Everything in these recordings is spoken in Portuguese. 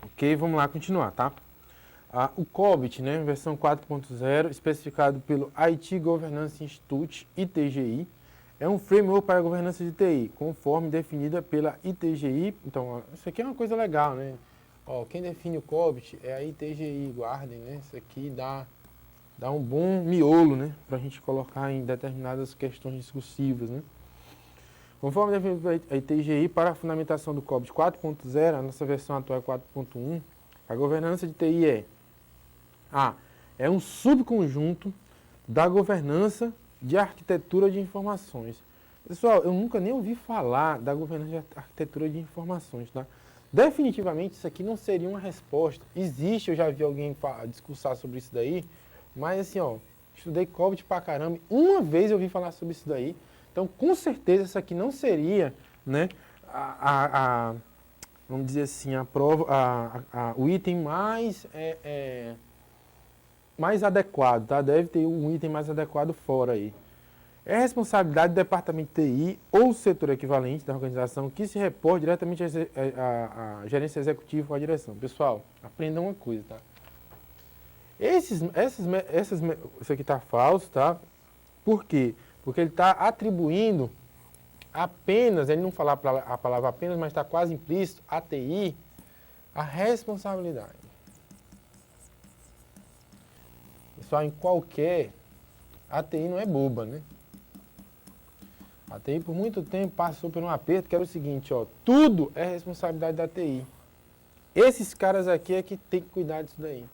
Ok, vamos lá continuar, tá? O COBIT, né, versão 4.0, especificado pelo IT Governance Institute, ITGI, é um framework para a governança de TI, conforme definida pela ITGI. Então, isso aqui é uma coisa legal, né? Ó, quem define o COBIT é a ITGI, guardem, né? Isso aqui dá um bom miolo, né, para a gente colocar em determinadas questões discursivas, né? Conforme definido pela ITGI, para a fundamentação do COBIT 4.0, a nossa versão atual é 4.1, a governança de TI é um subconjunto da governança de arquitetura de informações. Pessoal, eu nunca nem ouvi falar da governança de arquitetura de informações, tá? Definitivamente isso aqui não seria uma resposta. Existe, eu já vi alguém discursar sobre isso daí, mas assim, ó, estudei COBIT pra caramba, uma vez eu ouvi falar sobre isso daí, então com certeza isso aqui não seria, né, vamos dizer assim, a prova, o item mais adequado, tá? Deve ter um item mais adequado fora aí. É responsabilidade do departamento de TI ou setor equivalente da organização que se reporta diretamente à gerência executiva ou à direção. Pessoal, aprendam uma coisa, tá? Isso aqui está falso, tá? Por quê? Porque ele está atribuindo apenas, ele não fala a palavra apenas, mas está quase implícito, a TI, a responsabilidade. Pessoal, em qualquer, a TI não é boba, né? A TI por muito tempo passou por um aperto que era o seguinte, ó, tudo é responsabilidade da TI. Esses caras aqui é que tem que cuidar disso daí.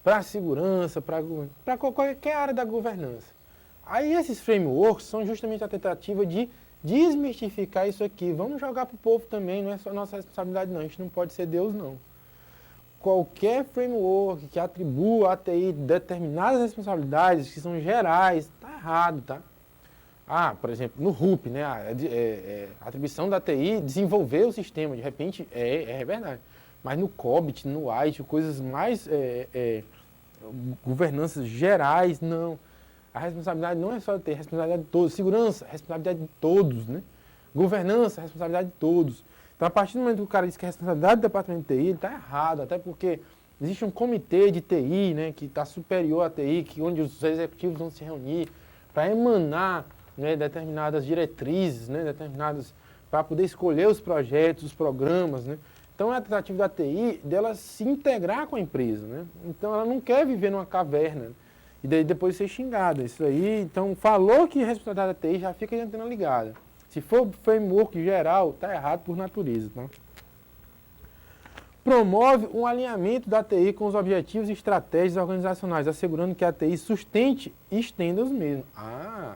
Para a segurança, para qualquer área da governança. Aí esses frameworks são justamente a tentativa de desmistificar isso aqui. Vamos jogar para o povo também, não é só nossa responsabilidade não, a gente não pode ser Deus não. Qualquer framework que atribua à TI determinadas responsabilidades que são gerais, está errado, tá? Por exemplo, no RUP, né, a atribuição da TI desenvolver o sistema, de repente, é verdade. Mas no COBIT, no IT, coisas mais governanças gerais, não. A responsabilidade não é só da TI, a responsabilidade de todos. Segurança, a responsabilidade de todos, né? Governança, a responsabilidade de todos. Então, a partir do momento que o cara diz que é responsabilidade do departamento de TI, ele está errado, até porque existe um comitê de TI, né, que está superior à TI, onde os executivos vão se reunir para emanar, né, determinadas diretrizes, né, para poder escolher os projetos, os programas, né. Então, é a tentativa da TI dela se integrar com a empresa, né. Então, ela não quer viver numa caverna e daí depois ser xingada. Isso aí, então, falou que a responsabilidade da TI já fica de antena ligada. Se for framework geral, está errado por natureza, tá? Promove um alinhamento da TI com os objetivos e estratégias organizacionais, assegurando que a TI sustente e estenda os mesmos.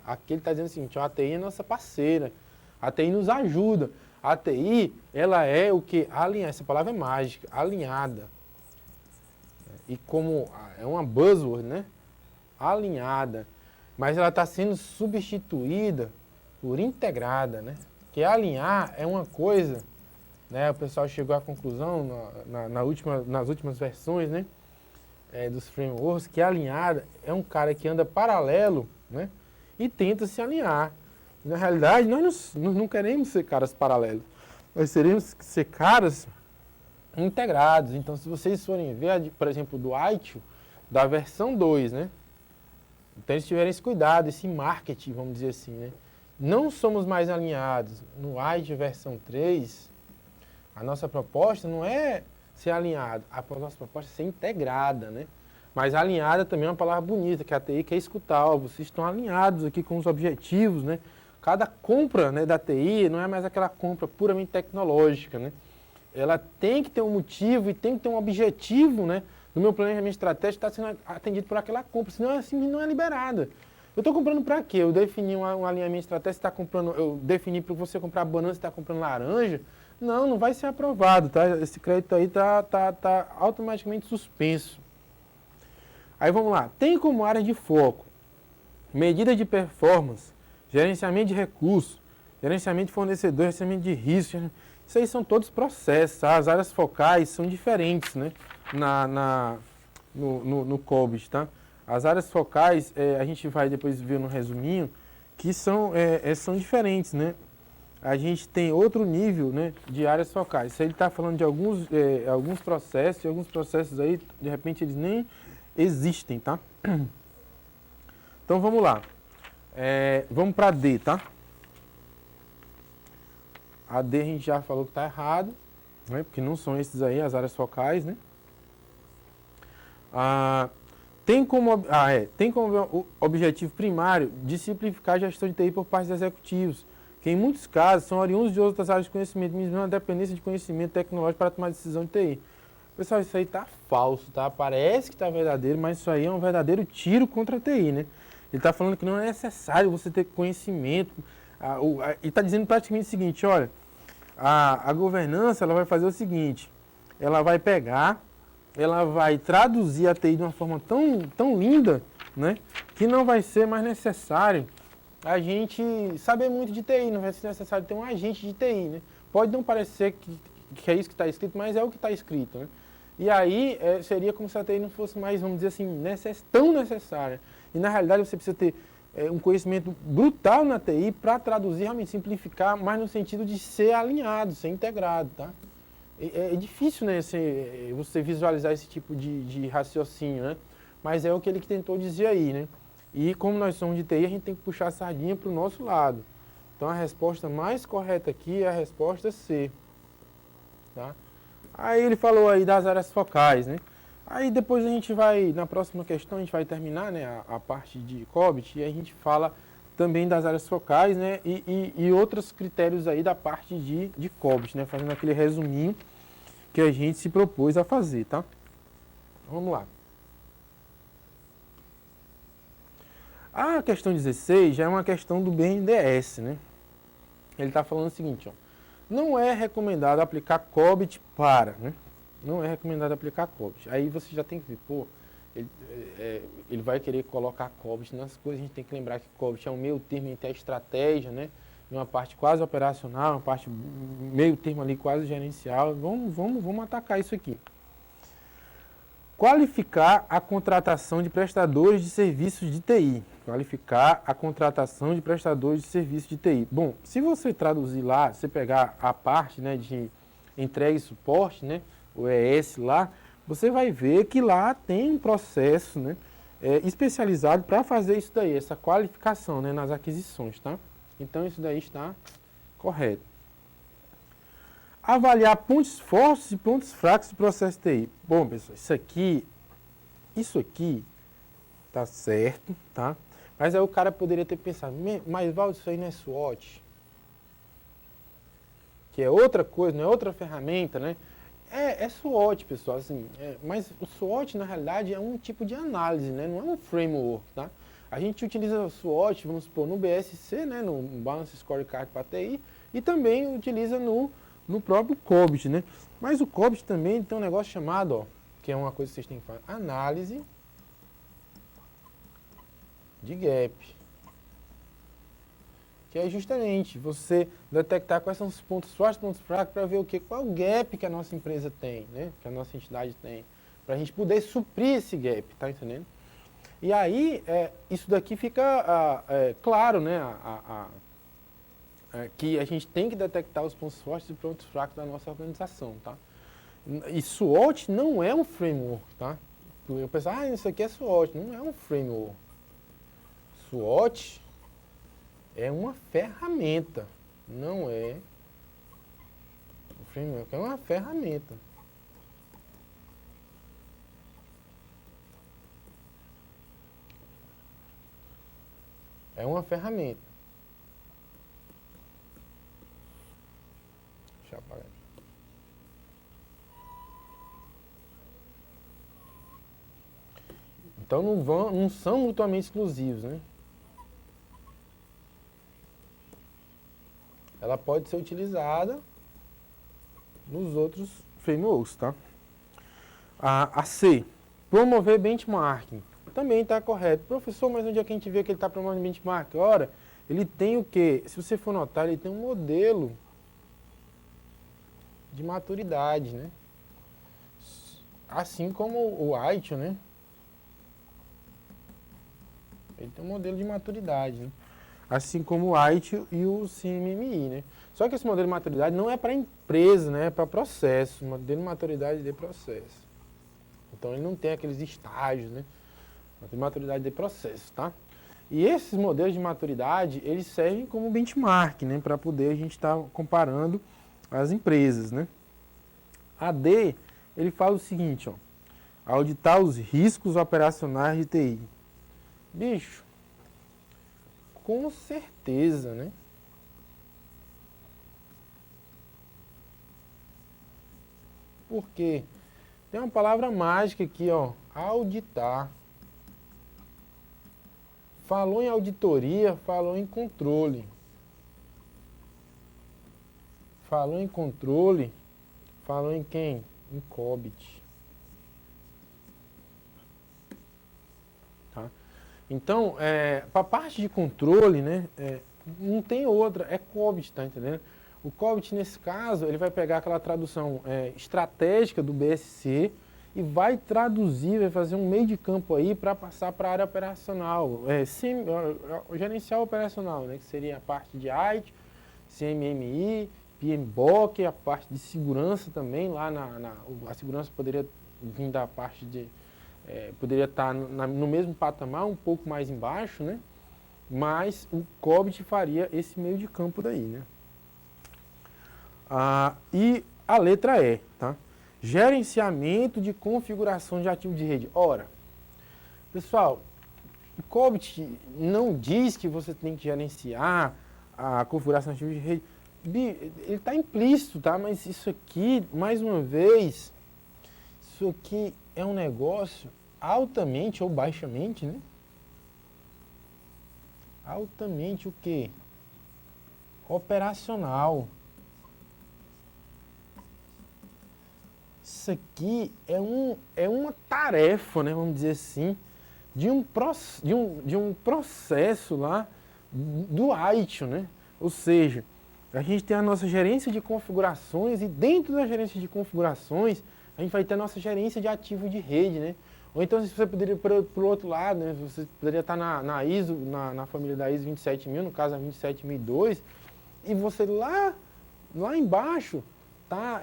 Aqui ele está dizendo o seguinte, a TI é nossa parceira, a TI nos ajuda. A TI, ela é o que? Alinhar, essa palavra é mágica, alinhada. E como é uma buzzword, né? Alinhada. Mas ela está sendo substituída por integrada, né? Que alinhar é uma coisa, né? O pessoal chegou à conclusão nas últimas versões, né? Dos frameworks, que alinhada é um cara que anda paralelo, né? E tenta se alinhar. Na realidade, nós não queremos ser caras paralelos. Nós queremos ser caras integrados. Então, se vocês forem ver, por exemplo, do ITIL, da versão 2, né? Então, eles tiverem esse cuidado, esse marketing, vamos dizer assim, né? Não somos mais alinhados. No IT versão 3, a nossa proposta não é ser alinhado, a nossa proposta é ser integrada, né? Mas alinhada também é uma palavra bonita, que a TI quer escutar, vocês estão alinhados aqui com os objetivos, né? Cada compra, né, da TI não é mais aquela compra puramente tecnológica, né? Ela tem que ter um motivo e tem que ter um objetivo, né? No meu planejamento estratégico está sendo atendido por aquela compra, senão assim não é liberada. Eu estou comprando para quê? Eu defini um alinhamento estratégico, está comprando, eu defini para você comprar banana, você está comprando laranja. Não vai ser aprovado, tá? Esse crédito aí tá automaticamente suspenso. Aí vamos lá. Tem como área de foco medida de performance, gerenciamento de recursos, gerenciamento de fornecedor, gerenciamento de risco. Isso aí são todos processos, tá? As áreas focais são diferentes, né? No COBIT, tá? As áreas focais, a gente vai depois ver no resuminho, que são diferentes, né? a gente tem outro nível, né, de áreas focais. Se ele está falando de alguns processos, e alguns processos aí, de repente, eles nem existem, tá? Então, vamos lá. Vamos para D, tá? A D a gente já falou que está errado, né, porque não são esses aí, as áreas focais, né? Tem como objetivo primário de simplificar a gestão de TI por parte dos executivos, que em muitos casos são oriundos de outras áreas de conhecimento, mesmo a dependência de conhecimento tecnológico para tomar decisão de TI. Pessoal, isso aí está falso, tá? Parece que está verdadeiro, mas isso aí é um verdadeiro tiro contra a TI, né? Ele está falando que não é necessário você ter conhecimento. E está dizendo praticamente o seguinte, olha, a governança ela vai fazer o seguinte, ela vai pegar, ela vai traduzir a TI de uma forma tão linda, né, que não vai ser mais necessário a gente saber muito de TI, não vai ser necessário ter um agente de TI, né? Pode não parecer que é isso que está escrito, mas é o que está escrito, né? E aí seria como se a TI não fosse mais, vamos dizer assim, tão necessária. E na realidade você precisa ter um conhecimento brutal na TI para traduzir, realmente simplificar, mas no sentido de ser alinhado, ser integrado, tá? É difícil, né, você visualizar esse tipo de raciocínio, né? Mas é o que ele tentou dizer aí, né? E como nós somos de TI, a gente tem que puxar a sardinha para o nosso lado. Então a resposta mais correta aqui é a resposta C. Tá? Aí ele falou aí das áreas focais, né? Aí depois a gente vai, na próxima questão, a gente vai terminar, né, a parte de COBIT, e a gente fala também das áreas focais, né, e outros critérios aí da parte de COBIT, né, fazendo aquele resuminho que a gente se propôs a fazer, tá? Vamos lá. A questão 16 já é uma questão do BNDES, né? Ele está falando o seguinte, ó, não é recomendado aplicar COBIT para, né? Não é recomendado aplicar COBIT. Aí você já tem que ver, pô, ele vai querer colocar COBIT nas coisas, a gente tem que lembrar que COBIT é um meio termo entre a estratégia, né? Uma parte quase operacional, uma parte meio termo ali quase gerencial. Vamos atacar isso aqui. Qualificar a contratação de prestadores de serviços de TI. Qualificar a contratação de prestadores de serviços de TI. Bom, se você traduzir lá, você pegar a parte, né, de entrega e suporte, né, o ES lá, você vai ver que lá tem um processo, né, especializado para fazer isso daí, essa qualificação, né, nas aquisições, tá? Então isso daí está correto. Avaliar pontos fortes e pontos fracos do processo TI. Bom, pessoal, isso aqui tá certo, tá? Mas aí o cara poderia ter pensado, mas Valdo, isso aí não é SWOT? Que é outra coisa, não é outra ferramenta, né? É SWOT, pessoal, assim, mas o SWOT, na realidade, é um tipo de análise, né? Não é um framework, tá? A gente utiliza o SWOT, vamos supor, no BSC, né? No Balance Scorecard para TI, e também utiliza no próprio COBIT, né? Mas o COBIT também tem um negócio chamado, ó, que é uma coisa que vocês têm que fazer, análise de gap. Que é justamente você detectar quais são os pontos fortes e pontos fracos para ver qual é o gap que a nossa empresa tem, né? Que a nossa entidade tem. Para a gente poder suprir esse gap, tá entendendo? E aí, isso daqui fica claro, né? Que a gente tem que detectar os pontos fortes e pontos fracos da nossa organização, tá? E SWOT não é um framework, tá? Eu penso, isso aqui é SWOT. Não é um framework. SWOT é uma ferramenta, não é um framework, é uma ferramenta. É uma ferramenta. Deixa eu apagar aqui. Então não são mutuamente exclusivos, né? Ela pode ser utilizada nos outros frameworks, tá? A C, promover benchmarking. Também está correto. Professor, mas onde é que a gente vê que ele está promovendo benchmarking? Ora, ele tem o quê? Se você for notar, ele tem um modelo de maturidade, né? Assim como o ITIL, né? Ele tem um modelo de maturidade, né? assim como o IT e o CMMI, né? Só que esse modelo de maturidade não é para empresa, né? É para processo, modelo de maturidade de processo. Então ele não tem aqueles estágios, né? Modelo de maturidade de processo, tá? E esses modelos de maturidade, eles servem como benchmark, né? Para poder a gente estar comparando as empresas, né? A D, ele fala o seguinte, ó. Auditar os riscos operacionais de TI. Bicho, com certeza, né? Porque tem uma palavra mágica aqui, ó, auditar. Falou em auditoria, falou em controle. Falou em controle, falou em quem? Em COBIT. Tá? Então, para a parte de controle, né, não tem outra, é COBIT, tá entendendo? O COBIT, nesse caso, ele vai pegar aquela tradução estratégica do BSC e vai traduzir, vai fazer um meio de campo aí para passar para a área operacional, gerencial operacional, né, que seria a parte de IT, CMMI, PMBOK, a parte de segurança também, lá a segurança poderia vir da parte de, poderia estar no mesmo patamar, um pouco mais embaixo, né, mas o COBIT faria esse meio de campo daí, né. E a letra E, tá? Gerenciamento de configuração de ativo de rede. Ora, pessoal, o COBIT não diz que você tem que gerenciar a configuração de ativo de rede. Ele está implícito, tá? Mas isso aqui, mais uma vez, isso aqui é um negócio altamente ou baixamente, né? Altamente o quê? Operacional. Isso aqui é uma tarefa, né, vamos dizer assim, de um processo lá do ITIL, né? Ou seja, a gente tem a nossa gerência de configurações e dentro da gerência de configurações a gente vai ter a nossa gerência de ativo de rede, né? Ou então se você poderia, para o outro lado, né, você poderia estar na ISO, na família da ISO 27000, no caso a 27002, e você lá embaixo tá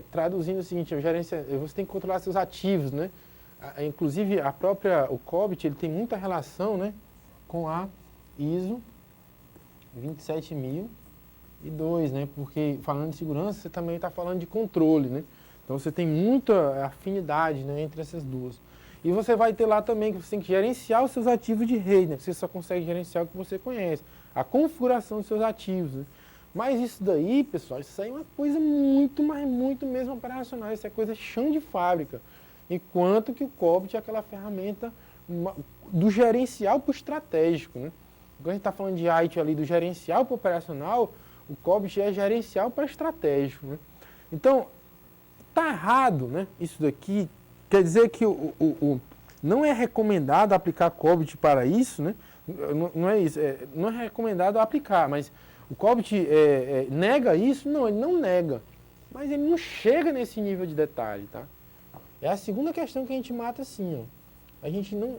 traduzindo o seguinte, você tem que controlar seus ativos, né? Inclusive o COBIT, ele tem muita relação, né, com a ISO 27002, né? Porque falando de segurança, você também está falando de controle, né? Então você tem muita afinidade, né, entre essas duas. E você vai ter lá também que você tem que gerenciar os seus ativos de rede, né? Você só consegue gerenciar o que você conhece, a configuração dos seus ativos, né? Mas isso daí, pessoal, isso aí é uma coisa muito, mas muito mesmo operacional. Isso é coisa chão de fábrica. Enquanto que o COBIT é aquela ferramenta do gerencial para o estratégico, né? Quando a gente está falando de IT ali, do gerencial para o operacional, o COBIT é gerencial para estratégico, né? Então, tá errado, né? Isso daqui quer dizer que não é recomendado aplicar COBIT para isso, né? Não é isso. Não é recomendado aplicar, mas o COBIT nega isso? Não, ele não nega. Mas ele não chega nesse nível de detalhe, tá? É a segunda questão que a gente mata assim, ó. A gente não...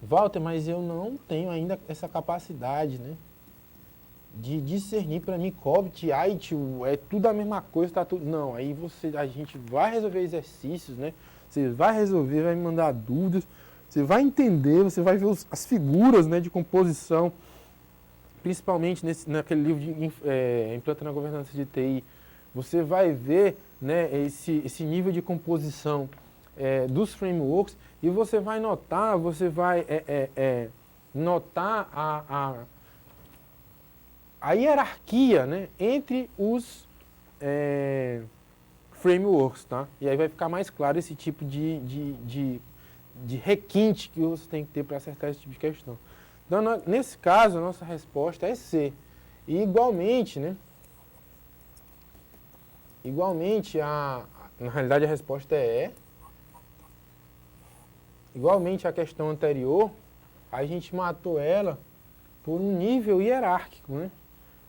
Walter, mas eu não tenho ainda essa capacidade, né? De discernir para mim COBIT, IT, é tudo a mesma coisa, tá tudo... Não, aí a gente vai resolver exercícios, né? Você vai resolver, vai me mandar dúvidas, você vai entender, você vai ver as figuras, né, de composição, principalmente naquele livro de Implantando a Governança de TI, você vai ver, né, esse nível de composição dos frameworks e você vai notar, notar a hierarquia, né, entre os frameworks, tá? E aí vai ficar mais claro esse tipo de requinte que você tem que ter para acertar esse tipo de questão. Então, nesse caso, a nossa resposta é C. E igualmente, né? Igualmente, na realidade a resposta é E. Igualmente a questão anterior, a gente matou ela por um nível hierárquico, né?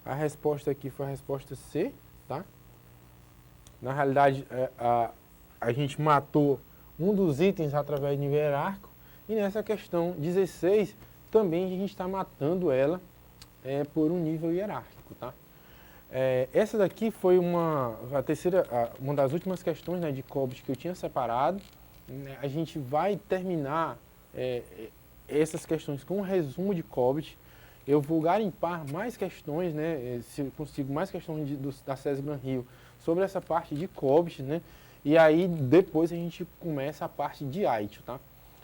A resposta aqui foi a resposta C, tá? Na realidade, a gente matou um dos itens através de nível hierárquico. E nessa questão 16, também a gente está matando ela por um nível hierárquico, tá? Essa daqui foi uma das últimas questões, né, de COBIT que eu tinha separado. Né? A gente vai terminar essas questões com um resumo de COBIT. Eu vou garimpar mais questões, né, se eu consigo mais questões da SESI Gran Rio sobre essa parte de COBIT, né? E aí depois a gente começa a parte de ITIL, tá?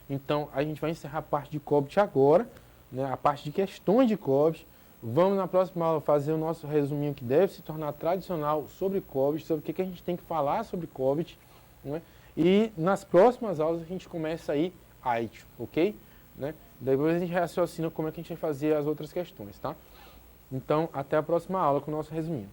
Então a gente vai encerrar a parte de COBIT agora, né, a parte de questões de COBIT. Vamos na próxima aula fazer o nosso resuminho que deve se tornar tradicional sobre COBIT, sobre o que a gente tem que falar sobre COBIT, né? E nas próximas aulas a gente começa aí ITIL, ok? Né? Depois a gente raciocina como é que a gente vai fazer as outras questões, tá? Então, até a próxima aula com o nosso resuminho.